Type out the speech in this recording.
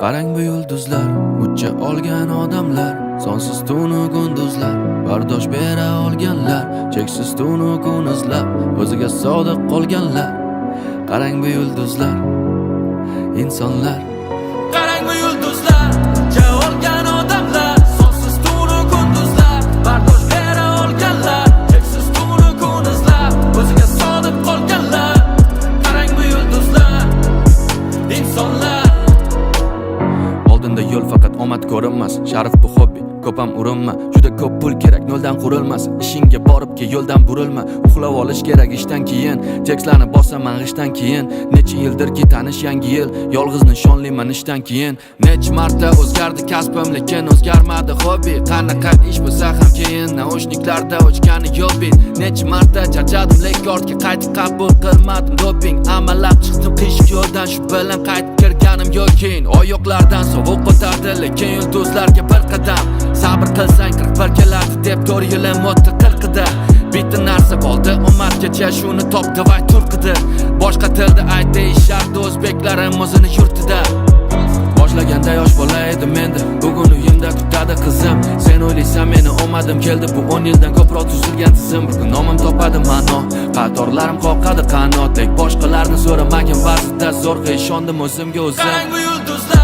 Qarang bu yulduzlar, ucha olgan odamlar, sonsiz tunu kunduzlar, bardosh bera olganlar, cheksiz tunu kun izlab, o'ziga sodiq qolganlar. Qarang bu yulduzlar, insonlar. Qarang bu yulduzlar, ucha olgan odamlar, sonsiz tunu kunduzlar, bardosh bera olganlar, cheksiz tunu kun izlab, o'ziga sodiq qolganlar. Qarang bu yulduzlar, insonlar. Oldinda yo'l faqat omad ko'rinmas, sharif bu hobbi, ko'p ham urinma. Juda ko'p pul kerak, noldan qurilmas. Ishingga borib ke yo'ldan burilma. Uxlab olish kerak ishdan keyin, tekstlarni bosaman g'ishdan keyin. Necha yildirki tanish yangi yil, yolg'iz nishonliman ishdan keyin. Necha marta o'zgardi kasbim, lekin o'zgarmadi hobbi. Qanaqa ish bo'lsa ham keyin naushniklarda o'chgani yo'bin. Necha marta charchadim, lekin ortga qaytib qabul qilmadim doping. Amallab chiqdim qiyshiq yo'ldan, shu bilan qaytib kirganim yo'kin. Oyoqlardan sovuq o'tardi, lekin yulduzlarga bir qadam. Sabr qilsang 41 kelardi deb 4 yilim o'tdi 40da. Bitta narsa qoldi, umatgacha shuni top davay turqidi. Boshqa tilda ayt deyishardi o'zbeklarim o'zini yurtida. Boshlaganda yosh bola edim endi, bugun uyimda kutadi qizim. Sen o'ylaysan meni omadim keldi, bu 10 yildan ko'proq tuzilgan tizim. Bir kun nomim topadi ma'no, qatorlarim qoqadi qanot. Lek boshqalarni so'ramagin ba'zida zo'rg'a ishondim o'zimga o'zim. Qarang bu yulduzlar,